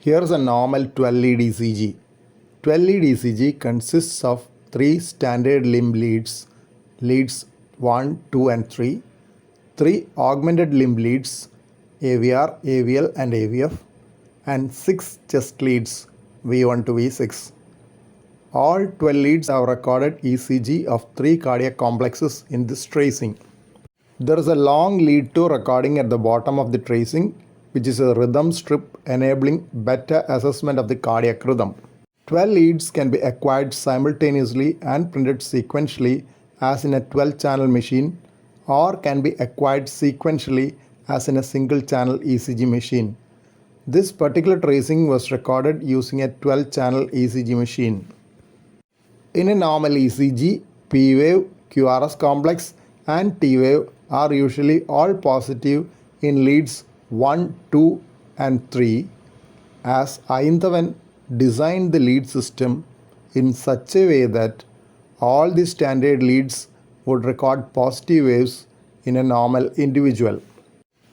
Here's a normal 12-lead ECG. 12-lead ECG consists of 3 standard limb leads, leads 1, 2 and 3, 3 augmented limb leads, AVR, AVL and AVF, and 6 chest leads, V1 to V6. All 12 leads have recorded ECG of 3 cardiac complexes in this tracing. There is a long lead 2 recording at the bottom of the tracing, which is a rhythm strip enabling better assessment of the cardiac rhythm. 12 leads can be acquired simultaneously and printed sequentially as in a 12-channel machine, or can be acquired sequentially as in a single-channel ECG machine. This particular tracing was recorded using a 12-channel ECG machine. In a normal ECG, P wave, QRS complex and T wave are usually all positive in leads 1, 2 and 3, as Aintavan designed the lead system in such a way that all the standard leads would record positive waves in a normal individual.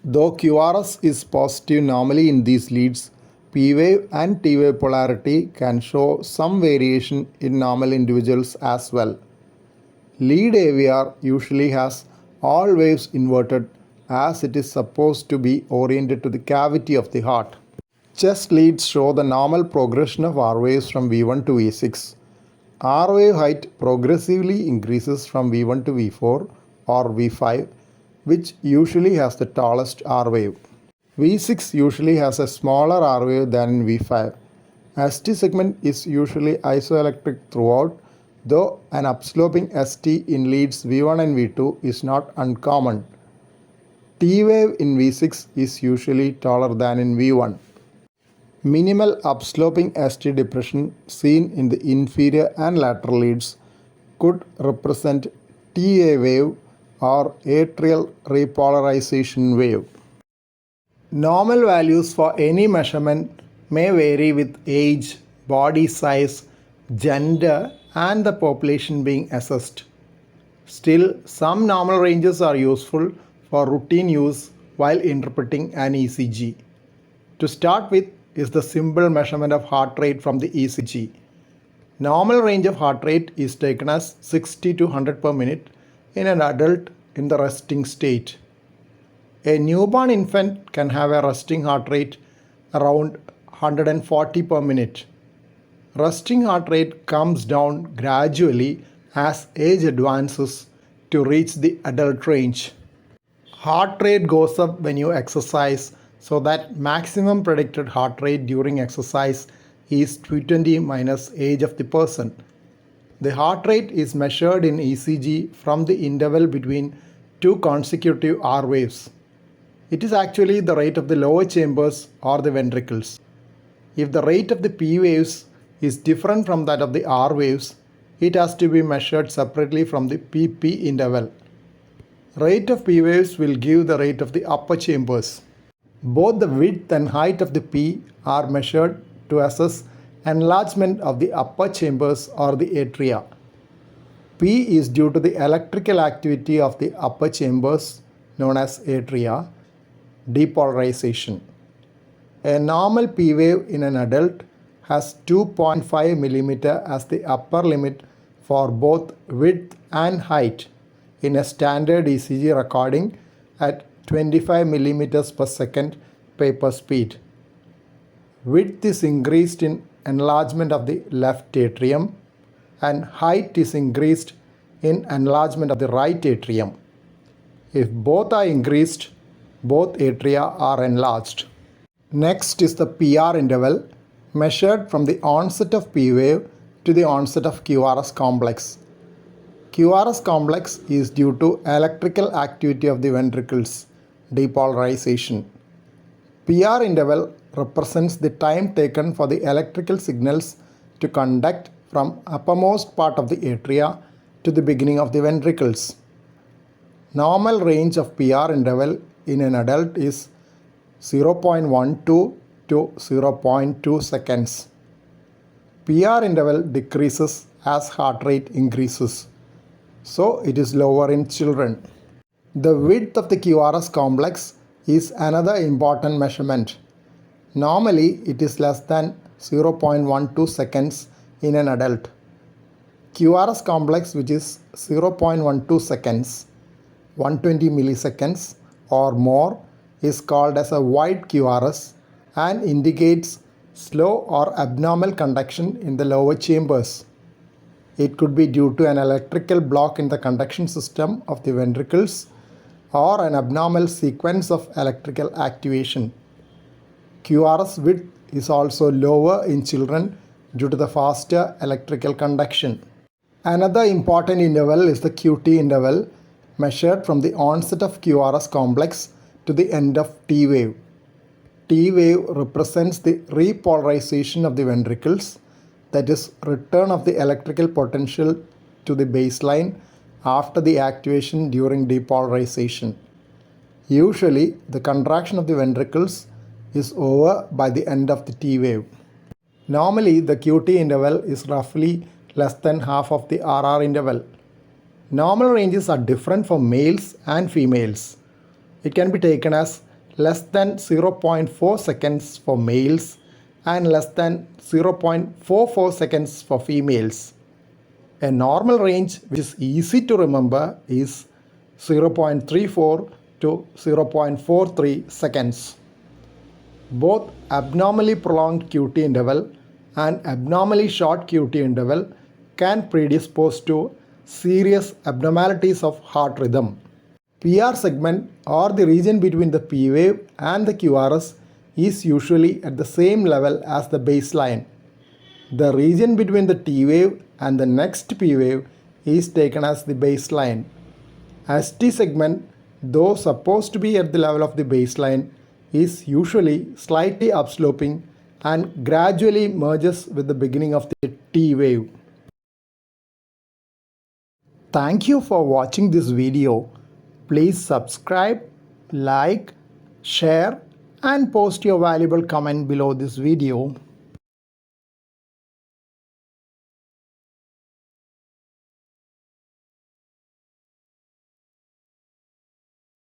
Though QRS is positive normally in these leads, P wave and T wave polarity can show some variation in normal individuals as well. Lead AVR usually has all waves inverted as it is supposed to be oriented to the cavity of the heart. Chest leads show the normal progression of R waves from V1 to V6. R wave height progressively increases from V1 to V4 or V5, which usually has the tallest R wave. V6 usually has a smaller R wave than in V5. ST segment is usually isoelectric throughout, though an upsloping ST in leads V1 and V2 is not uncommon. T wave in V6 is usually taller than in V1. Minimal upsloping ST depression seen in the inferior and lateral leads could represent TA wave or atrial repolarization wave. Normal values for any measurement may vary with age, body size, gender, and the population being assessed. Still, some normal ranges are useful for routine use while interpreting an ECG. To start with is the simple measurement of heart rate from the ECG. Normal range of heart rate is taken as 60 to 100 per minute in an adult in the resting state. A newborn infant can have a resting heart rate around 140 per minute. Resting heart rate comes down gradually as age advances to reach the adult range. Heart rate goes up when you exercise, so that maximum predicted heart rate during exercise is 220 minus age of the person. The heart rate is measured in ECG from the interval between 2 consecutive R waves. It is actually the rate of the lower chambers or the ventricles. If the rate of the P waves is different from that of the R waves, it has to be measured separately from the PP interval. Rate of P waves will give the rate of the upper chambers. Both the width and height of the P are measured to assess enlargement of the upper chambers or the atria. P is due to the electrical activity of the upper chambers known as atria, depolarization. A normal P wave in an adult has 2.5 mm as the upper limit for both width and height in a standard ECG recording at 25 mm per second paper speed. Width is increased in enlargement of the left atrium and height is increased in enlargement of the right atrium. If both are increased, both atria are enlarged. Next is the PR interval measured from the onset of P wave to the onset of QRS complex. QRS complex is due to electrical activity of the ventricles, depolarization. PR interval represents the time taken for the electrical signals to conduct from uppermost part of the atria to the beginning of the ventricles. Normal range of PR interval in an adult is 0.12 to 0.2 seconds. PR interval decreases as heart rate increases, so it is lower in children. The width of the QRS complex is another important measurement. Normally, it is less than 0.12 seconds in an adult. QRS complex, which is 0.12 seconds, 120 milliseconds or more, is called as a wide QRS and indicates slow or abnormal conduction in the lower chambers. It could be due to an electrical block in the conduction system of the ventricles or an abnormal sequence of electrical activation. QRS width is also lower in children due to the faster electrical conduction. Another important interval is the QT interval, measured from the onset of QRS complex to the end of T wave. T wave represents the repolarization of the ventricles, that is, return of the electrical potential to the baseline after the activation during depolarization. Usually, the contraction of the ventricles is over by the end of the T wave. Normally, the QT interval is roughly less than half of the RR interval. Normal ranges are different for males and females. It can be taken as less than 0.4 seconds for males and less than 0.44 seconds for females. A normal range which is easy to remember is 0.34 to 0.43 seconds. Both abnormally prolonged QT interval and abnormally short QT interval can predispose to serious abnormalities of heart rhythm. PR segment, or the region between the P wave and the QRS, is usually at the same level as the baseline. The region between the T wave and the next P wave is taken as the baseline. ST segment, though supposed to be at the level of the baseline, is usually slightly upsloping and gradually merges with the beginning of the T wave. Thank you for watching this video. Please subscribe, like, share and post your valuable comment below this video.